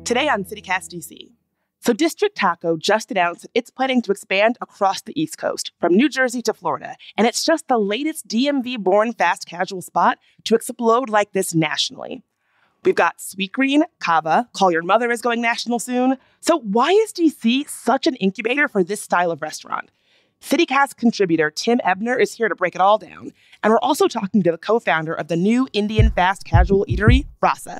Today on CityCast DC. So District Taco just announced that it's planning to expand across the East Coast, from New Jersey to Florida, and it's just the latest DMV-born fast casual spot to explode like this nationally. We've got Sweetgreen, Cava, Call Your Mother is going national soon. So why is DC such an incubator for this style of restaurant? CityCast contributor Tim Ebner is here to break it all down, and we're also talking to the co-founder of the new Indian fast casual eatery, Rasa.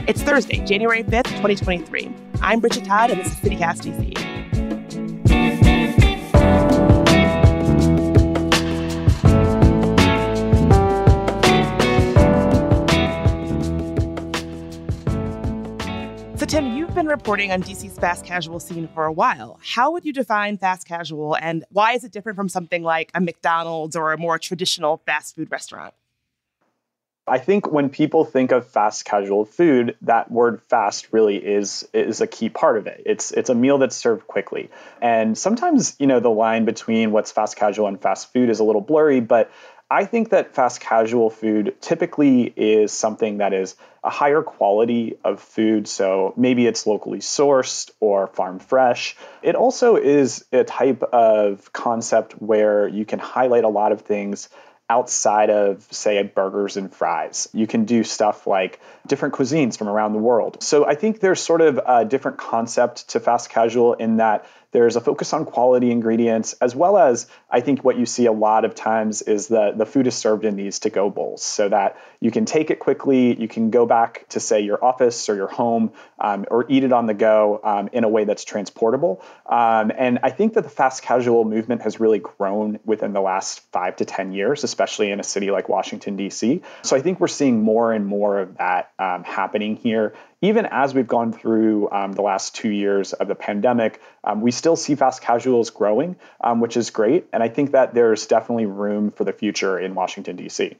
It's Thursday, January 5th, 2023. I'm Bridget Todd, and this is CityCast DC. So, Tim, you've been reporting on DC's fast casual scene for a while. How would you define fast casual, and why is it different from something like a McDonald's or a more traditional fast food restaurant? I think when people think of fast casual food, that word fast really is a key part of it. It's a meal that's served quickly. And sometimes, the line between what's fast casual and fast food is a little blurry, but I think that fast casual food typically is something that is a higher quality of food. So maybe it's locally sourced or farm fresh. It also is a type of concept where you can highlight a lot of things outside of, say, burgers and fries. You can do stuff like different cuisines from around the world. So I think there's sort of a different concept to fast casual in that there's a focus on quality ingredients, as well as I think what you see a lot of times is that the food is served in these to-go bowls so that you can take it quickly, you can go back to, say, your office or your home, or eat it on the go in a way that's transportable. And I think that the fast casual movement has really grown within the last 5 to 10 years, especially in a city like Washington, D.C. So I think we're seeing more and more of that happening here. Even as we've gone through the last 2 years of the pandemic, we still see fast casuals growing, which is great. And I think that there's definitely room for the future in Washington, D.C.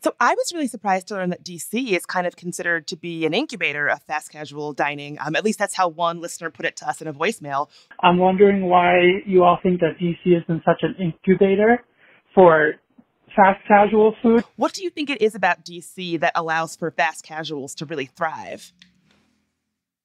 So I was really surprised to learn that DC is kind of considered to be an incubator of fast casual dining. At least that's how one listener put it to us in a voicemail. I'm wondering why you all think that DC has been such an incubator for fast casual food. What do you think it is about DC that allows for fast casuals to really thrive?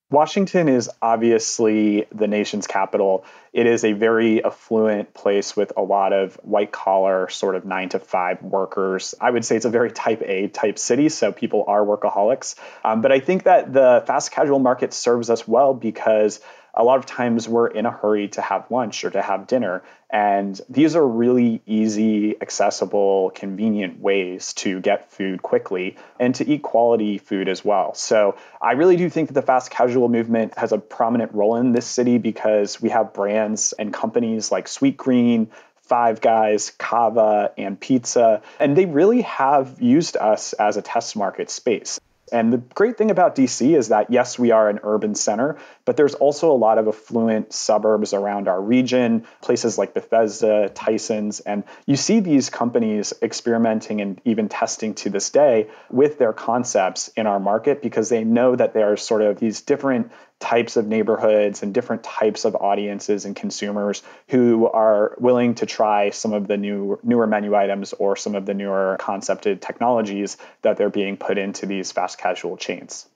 Washington is obviously the nation's capital. It is a very affluent place with a lot of white collar sort of 9-to-5 workers. I would say it's a very type A type city, so people are workaholics. But I think that the fast casual market serves us well because a lot of times we're in a hurry to have lunch or to have dinner. And these are really easy, accessible, convenient ways to get food quickly and to eat quality food as well. So I really do think that the fast casual movement has a prominent role in this city because we have brands and companies like Sweetgreen, Five Guys, Cava, and Pizza, and they really have used us as a test market space. And the great thing about DC is that, yes, we are an urban center, but there's also a lot of affluent suburbs around our region, places like Bethesda, Tysons, and you see these companies experimenting and even testing to this day with their concepts in our market because they know that there are sort of these different types of neighborhoods and different types of audiences and consumers who are willing to try some of the newer menu items or some of the newer concepted technologies that they're being put into these fast casual chains.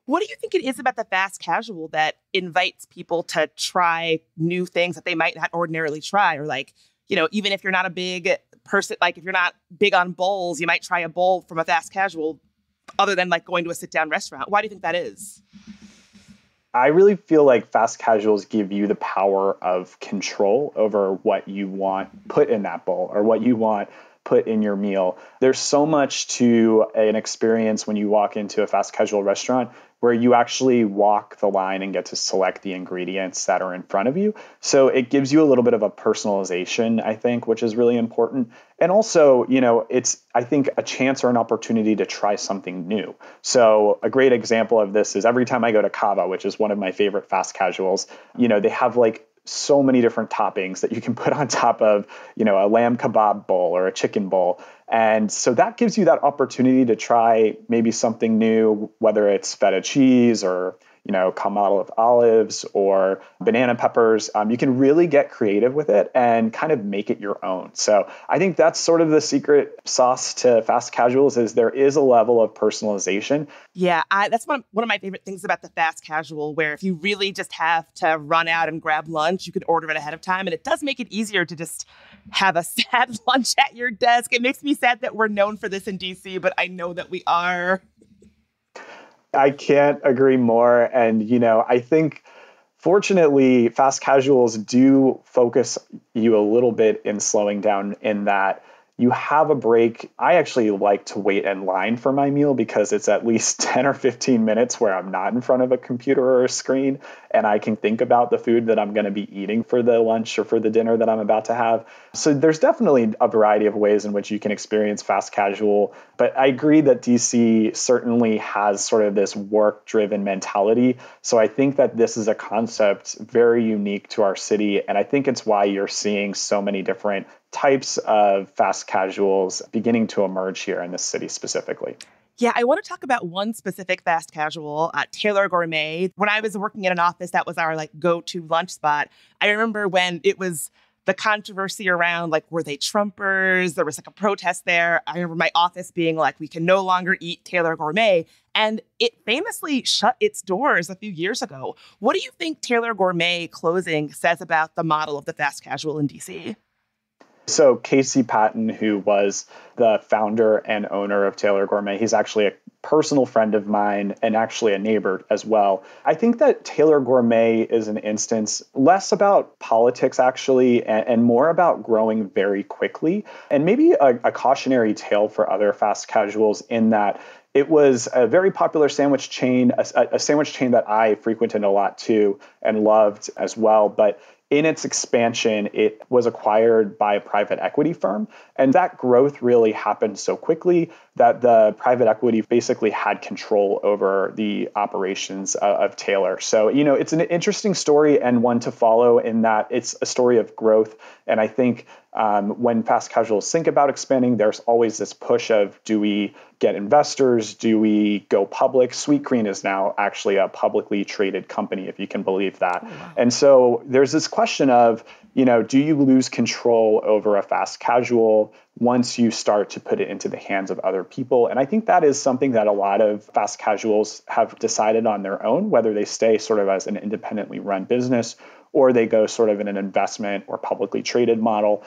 What do you think it is about the fast casual that invites people to try new things that they might not ordinarily try? Or even if you're not a big person, if you're not big on bowls, you might try a bowl from a fast casual other than going to a sit-down restaurant. Why do you think that is? I really feel like fast casuals give you the power of control over what you want put in that bowl or what you want put in your meal. There's so much to an experience when you walk into a fast casual restaurant where you actually walk the line and get to select the ingredients that are in front of you. So it gives you a little bit of a personalization, I think, which is really important. And also, it's, I think, a chance or an opportunity to try something new. So a great example of this is every time I go to Cava, which is one of my favorite fast casuals, they have so many different toppings that you can put on top of, a lamb kebab bowl or a chicken bowl. And so that gives you that opportunity to try maybe something new, whether it's feta cheese or, Kalamata of olives or banana peppers. You can really get creative with it and kind of make it your own. So I think that's sort of the secret sauce to fast casuals is there is a level of personalization. Yeah, that's one of my favorite things about the fast casual, where if you really just have to run out and grab lunch, you can order it ahead of time. And it does make it easier to just have a sad lunch at your desk. It makes me sad that we're known for this in DC, but I know that we are. I can't agree more. And, I think fortunately, fast casuals do focus you a little bit in slowing down in that you have a break. I actually like to wait in line for my meal because it's at least 10 or 15 minutes where I'm not in front of a computer or a screen and I can think about the food that I'm going to be eating for the lunch or for the dinner that I'm about to have. So there's definitely a variety of ways in which you can experience fast casual. But I agree that DC certainly has sort of this work-driven mentality. So I think that this is a concept very unique to our city. And I think it's why you're seeing so many different types of fast casuals beginning to emerge here in this city specifically. Yeah, I want to talk about one specific fast casual, Taylor Gourmet. When I was working in an office, that was our go-to lunch spot. I remember when it was the controversy around were they Trumpers? There was a protest there. I remember my office being we can no longer eat Taylor Gourmet. And it famously shut its doors a few years ago. What do you think Taylor Gourmet closing says about the model of the fast casual in DC? So Casey Patton, who was the founder and owner of Taylor Gourmet, he's actually a personal friend of mine and actually a neighbor as well. I think that Taylor Gourmet is an instance less about politics actually and more about growing very quickly, and maybe a cautionary tale for other fast casuals in that it was a very popular sandwich chain, a sandwich chain that I frequented a lot too and loved as well. But in its expansion, it was acquired by a private equity firm. And that growth really happened so quickly that the private equity basically had control over the operations of Taylor. So, it's an interesting story and one to follow in that it's a story of growth. And I think when fast casuals think about expanding, there's always this push of, do we get investors? Do we go public? Sweetgreen is now actually a publicly traded company, if you can believe that. Oh, wow. And so there's this question of, do you lose control over a fast casual once you start to put it into the hands of other people? And I think that is something that a lot of fast casuals have decided on their own, whether they stay sort of as an independently run business or they go sort of in an investment or publicly traded model.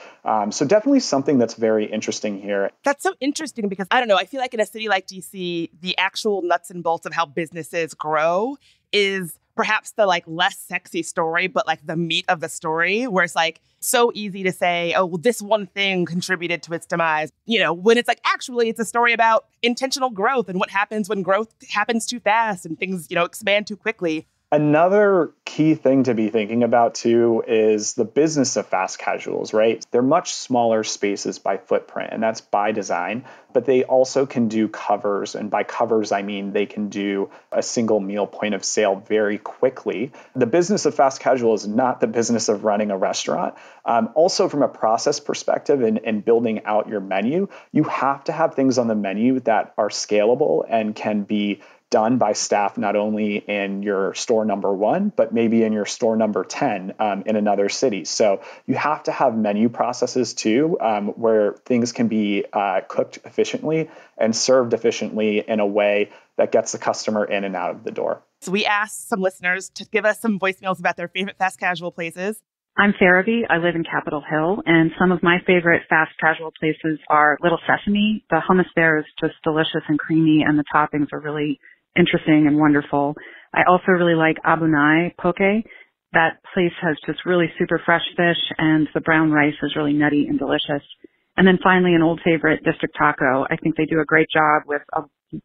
So definitely something that's very interesting here. That's so interesting because, I don't know, I feel like in a city like DC, the actual nuts and bolts of how businesses grow is perhaps the less sexy story, but the meat of the story, where it's so easy to say, oh, well, this one thing contributed to its demise, when it's actually it's a story about intentional growth and what happens when growth happens too fast and things, expand too quickly. Another key thing to be thinking about, too, is the business of fast casuals, right? They're much smaller spaces by footprint, and that's by design, but they also can do covers. And by covers, I mean they can do a single meal point of sale very quickly. The business of fast casual is not the business of running a restaurant. Also, from a process perspective and building out your menu, you have to have things on the menu that are scalable and can be done by staff not only in your store number 1, but maybe in your store number 10 in another city. So you have to have menu processes too, where things can be cooked efficiently and served efficiently in a way that gets the customer in and out of the door. So we asked some listeners to give us some voicemails about their favorite fast casual places. I'm Farabee. I live in Capitol Hill, and some of my favorite fast casual places are Little Sesame. The hummus there is just delicious and creamy, and the toppings are really interesting and wonderful. I also really like Abunai Poke. That place has just really super fresh fish, and the brown rice is really nutty and delicious. And then finally, an old favorite, District Taco. I think they do a great job with a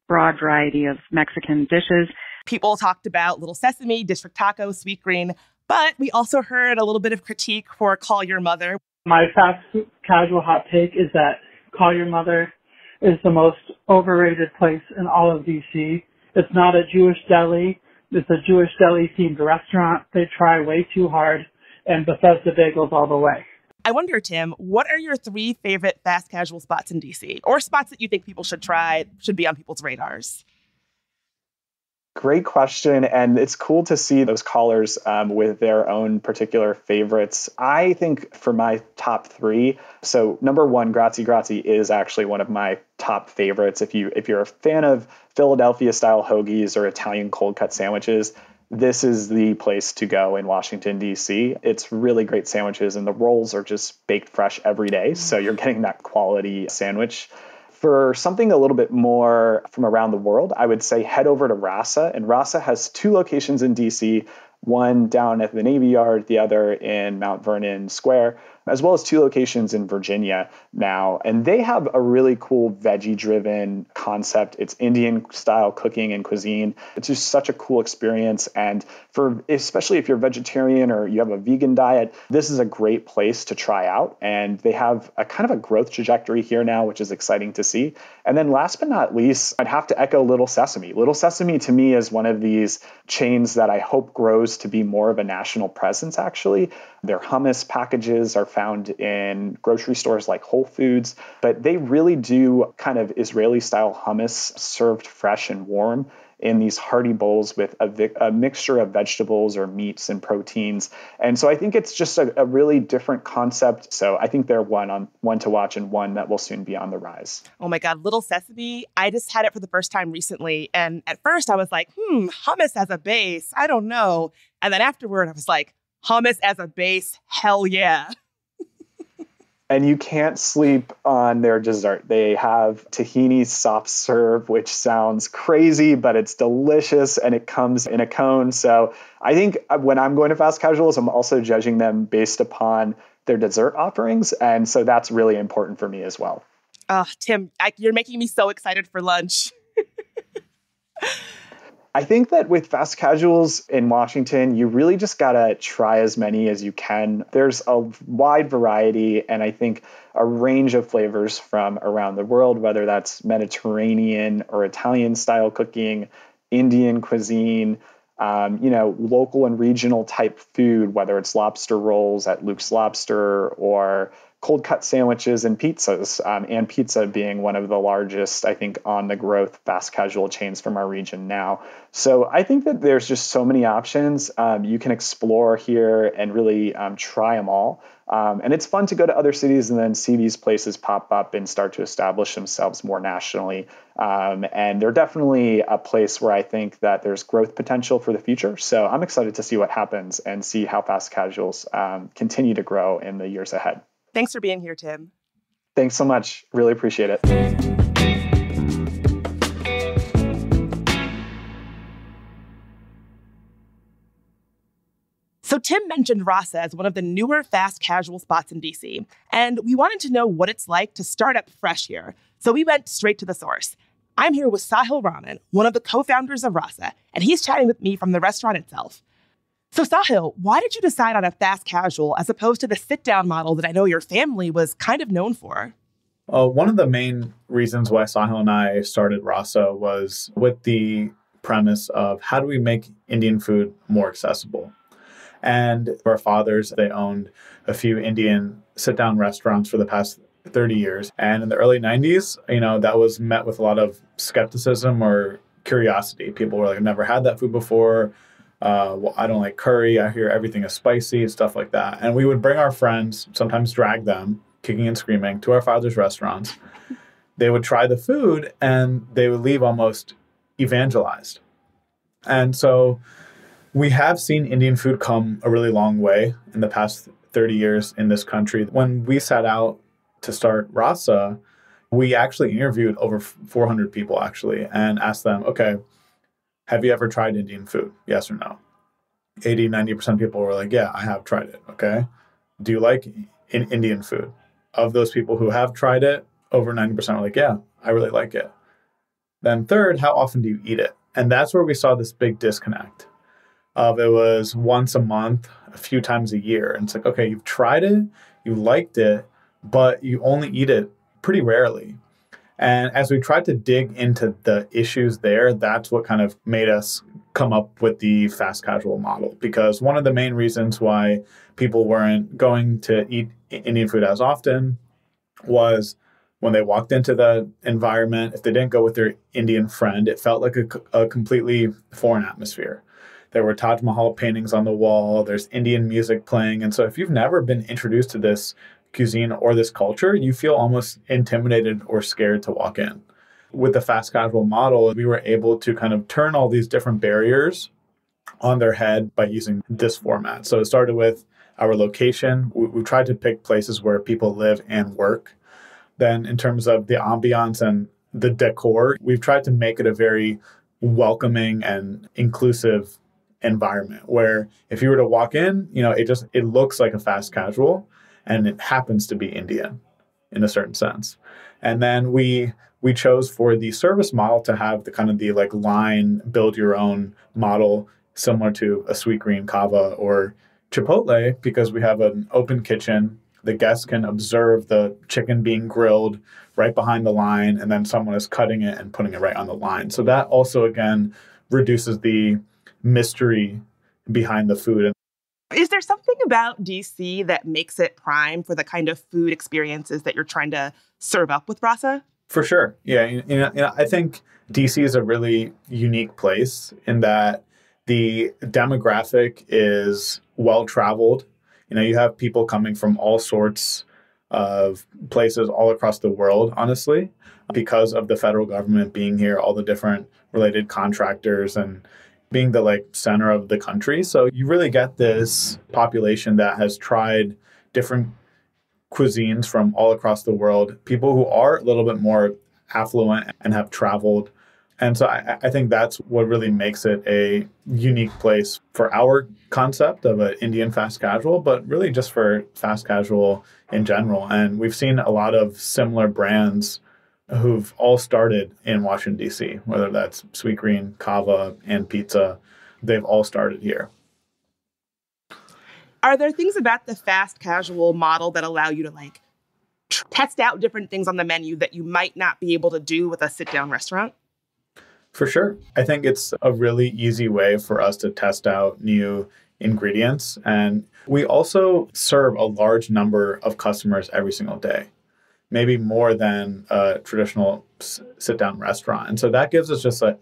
broad variety of Mexican dishes. People talked about Little Sesame, District Taco, Sweetgreen, but we also heard a little bit of critique for Call Your Mother. My fast casual hot take is that Call Your Mother is the most overrated place in all of DC. It's not a Jewish deli. It's a Jewish deli-themed restaurant. They try way too hard, and Bethesda Bagels all the way. I wonder, Tim, what are your 3 favorite fast casual spots in DC, or spots that you think people should try, should be on people's radars? Great question. And it's cool to see those callers with their own particular favorites. I think for my top three, so number one, Grazie Grazie is actually one of my top favorites. If you're a fan of Philadelphia style hoagies or Italian cold cut sandwiches, this is the place to go in Washington, D.C. It's really great sandwiches and the rolls are just baked fresh every day. So you're getting that quality sandwich. For something a little bit more from around the world, I would say head over to Rasa. And Rasa has two locations in DC, one down at the Navy Yard, the other in Mount Vernon Square, as well as two locations in Virginia now. And they have a really cool veggie-driven concept. It's Indian-style cooking and cuisine. It's just such a cool experience. And especially if you're vegetarian or you have a vegan diet, this is a great place to try out. And they have a kind of a growth trajectory here now, which is exciting to see. And then last but not least, I'd have to echo Little Sesame. Little Sesame to me is one of these chains that I hope grows to be more of a national presence, actually. Their hummus packages are found in grocery stores like Whole Foods, but they really do kind of Israeli-style hummus served fresh and warm in these hearty bowls with a mixture of vegetables or meats and proteins. And so I think it's just a really different concept. So I think they're one to watch and one that will soon be on the rise. Oh my God, Little Sesame. I just had it for the first time recently. And at first I was like, hummus as a base. I don't know. And then afterward I was like, hummus as a base. Hell yeah. And you can't sleep on their dessert. They have tahini soft serve, which sounds crazy, but it's delicious and it comes in a cone. So I think when I'm going to fast casuals, I'm also judging them based upon their dessert offerings. And so that's really important for me as well. Oh, Tim, you're making me so excited for lunch. I think that with fast casuals in Washington, you really just got to try as many as you can. There's a wide variety and I think a range of flavors from around the world, whether that's Mediterranean or Italian style cooking, Indian cuisine, local and regional type food, whether it's lobster rolls at Luke's Lobster or cold cut sandwiches and pizzas, and pizza being one of the largest, I think, on the growth fast casual chains from our region now. So I think that there's just so many options you can explore here and really try them all. And it's fun to go to other cities and then see these places pop up and start to establish themselves more nationally. And they're definitely a place where I think that there's growth potential for the future. So I'm excited to see what happens and see how fast casuals continue to grow in the years ahead. Thanks for being here, Tim. Thanks so much. Really appreciate it. So Tim mentioned Rasa as one of the newer fast casual spots in DC, and we wanted to know what it's like to start up fresh here. So we went straight to the source. I'm here with Sahil Raman, one of the co-founders of Rasa, and he's chatting with me from the restaurant itself. So Sahil, why did you decide on a fast casual as opposed to the sit-down model that I know your family was kind of known for? One of the main reasons why Sahil and I started Rasa was with the premise of how do we make Indian food more accessible? And our fathers, they owned a few Indian sit-down restaurants for the past 30 years. And in the early 90s, that was met with a lot of skepticism or curiosity. People were like, I've never had that food before. I don't like curry. I hear everything is spicy, stuff like that. And we would bring our friends, sometimes drag them, kicking and screaming, to our father's restaurants. They would try the food and they would leave almost evangelized. And so we have seen Indian food come a really long way in the past 30 years in this country. When we set out to start Rasa, we actually interviewed over 400 people actually and asked them, okay, have you ever tried Indian food? Yes or no? 80, 90% of people were like, yeah, I have tried it. Okay. Do you like Indian food? Of those people who have tried it, over 90% were like, yeah, I really like it. Then third, how often do you eat it? And that's where we saw this big disconnect of it was once a month, a few times a year. And it's like, okay, you've tried it, you liked it, but you only eat it pretty rarely. And as we tried to dig into the issues there, that's what kind of made us come up with the fast casual model. Because one of the main reasons why people weren't going to eat Indian food as often was When they walked into the environment, if they didn't go with their Indian friend, it felt like a completely foreign atmosphere. There were Taj Mahal paintings on the wall. There's Indian music playing. And so if you've never been introduced to this cuisine or this culture, you feel almost intimidated or scared to walk in. With the fast casual model, we were able to kind of turn all these different barriers on their head by using this format. So it started with our location. We tried to pick places where people live and work. Then in terms of the ambiance and the decor, we've tried to make it a very welcoming and inclusive environment where if you were to walk in, it looks like a fast casual and it happens to be Indian in a certain sense. And then we chose for the service model to have the like line build your own model similar to a Sweetgreen, Kava, or Chipotle, because we have an open kitchen. The guests can observe the chicken being grilled right behind the line, and then someone is cutting it and putting it right on the line. So that also, again, reduces the mystery behind the food. Is there something about DC that makes it prime for the kind of food experiences that you're trying to serve up with Rasa? For sure. Yeah. I think DC is a really unique place in that the demographic is well-traveled. You have people coming from all sorts of places all across the world, honestly, because of the federal government being here, all the different related contractors and being the center of the country. So you really get this population that has tried different cuisines from all across the world, people who are a little bit more affluent and have traveled. And so I think that's what really makes it a unique place for our concept of an Indian fast casual, but really just for fast casual in general. And we've seen a lot of similar brands who've all started in Washington, D.C., whether that's Sweetgreen, Kava, and Pizza. They've all started here. Are there things about the fast casual model that allow you to test out different things on the menu that you might not be able to do with a sit-down restaurant? For sure. I think it's a really easy way for us to test out new ingredients. And we also serve a large number of customers every single day, maybe more than a traditional sit-down restaurant. And so that gives us just a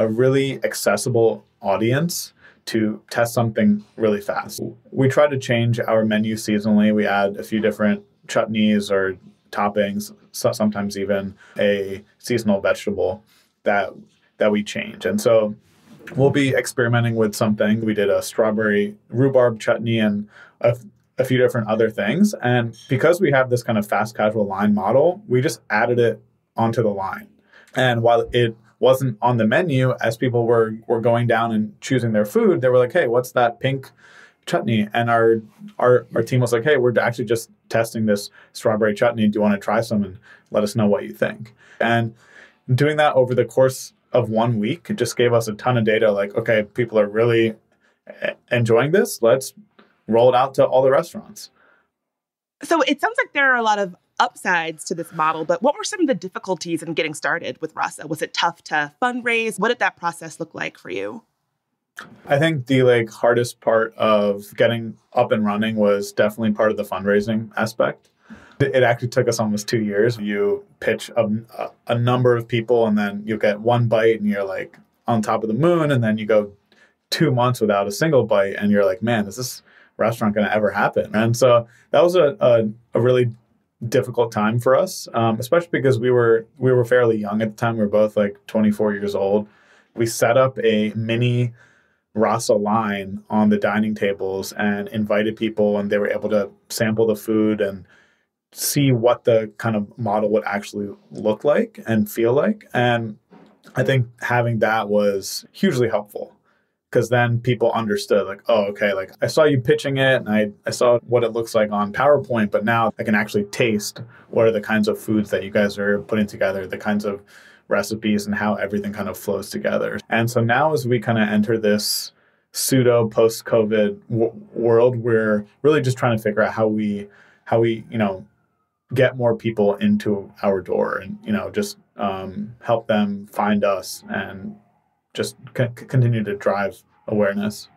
really accessible audience to test something really fast. We try to change our menu seasonally. We add a few different chutneys or toppings, sometimes even a seasonal vegetable that we change. And so we'll be experimenting with something. We did a strawberry rhubarb chutney and a few different other things. And because we have this kind of fast casual line model, we just added it onto the line. And while it wasn't on the menu, as people were going down and choosing their food, they were like, hey, what's that pink chutney? And our team was like, hey, we're actually just testing this strawberry chutney. Do you want to try some and let us know what you think? And doing that over the course of 1 week, it just gave us a ton of data. Okay, people are really enjoying this. Let's roll it out to all the restaurants. So it sounds like there are a lot of upsides to this model, but what were some of the difficulties in getting started with Rasa? Was it tough to fundraise? What did that process look like for you? I think the hardest part of getting up and running was definitely part of the fundraising aspect. It actually took us almost 2 years. You pitch a number of people and then you get one bite and you're on top of the moon, and then you go 2 months without a single bite and you're like, man, is this restaurant going to ever happen? And so that was a really difficult time for us, especially because we were fairly young at the time. We were both 24 years old. We set up a mini Rasa line on the dining tables and invited people, and they were able to sample the food and see what the kind of model would actually look like and feel like. And I think having that was hugely helpful, because then people understood oh, okay, I saw you pitching it and I saw what it looks like on PowerPoint, but now I can actually taste what are the kinds of foods that you guys are putting together, the kinds of recipes and how everything kind of flows together. And so now as we kind of enter this pseudo post-COVID world, we're really just trying to figure out how we get more people into our door and, just help them find us and just continue to drive awareness.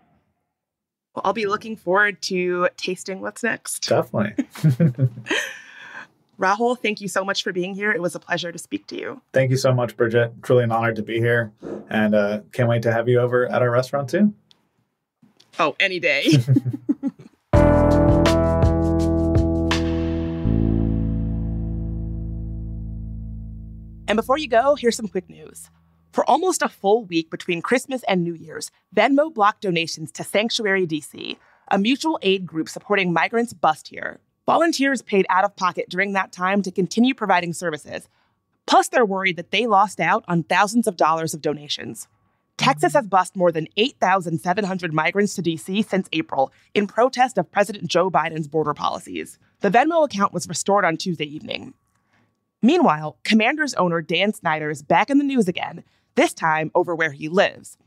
Well, I'll be looking forward to tasting what's next. Definitely. Rahul, thank you so much for being here. It was a pleasure to speak to you. Thank you so much, Bridget. Truly an honor to be here. And can't wait to have you over at our restaurant too. Oh, any day. And before you go, here's some quick news. For almost a full week between Christmas and New Year's, Venmo blocked donations to Sanctuary DC, a mutual aid group supporting migrants bused here. Volunteers paid out of pocket during that time to continue providing services. Plus, they're worried that they lost out on thousands of dollars of donations. Texas has bused more than 8,700 migrants to D.C. since April in protest of President Joe Biden's border policies. The Venmo account was restored on Tuesday evening. Meanwhile, Commanders owner Dan Snyder is back in the news again, this time over where he lives.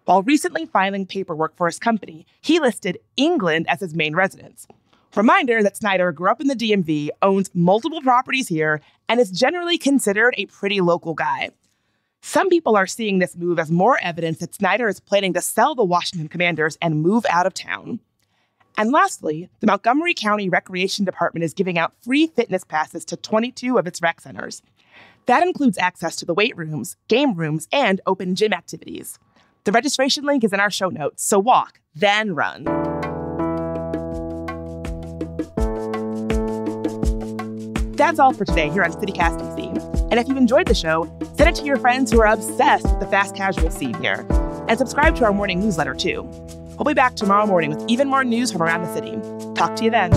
While recently filing paperwork for his company, he listed England as his main residence. Reminder that Snyder grew up in the DMV, owns multiple properties here, and is generally considered a pretty local guy. Some people are seeing this move as more evidence that Snyder is planning to sell the Washington Commanders and move out of town. And lastly, the Montgomery County Recreation Department is giving out free fitness passes to 22 of its rec centers. That includes access to the weight rooms, game rooms, and open gym activities. The registration link is in our show notes, so walk, then run. That's all for today here on CityCast DC. And if you enjoyed the show, send it to your friends who are obsessed with the fast casual scene here. And subscribe to our morning newsletter, too. We'll be back tomorrow morning with even more news from around the city. Talk to you then.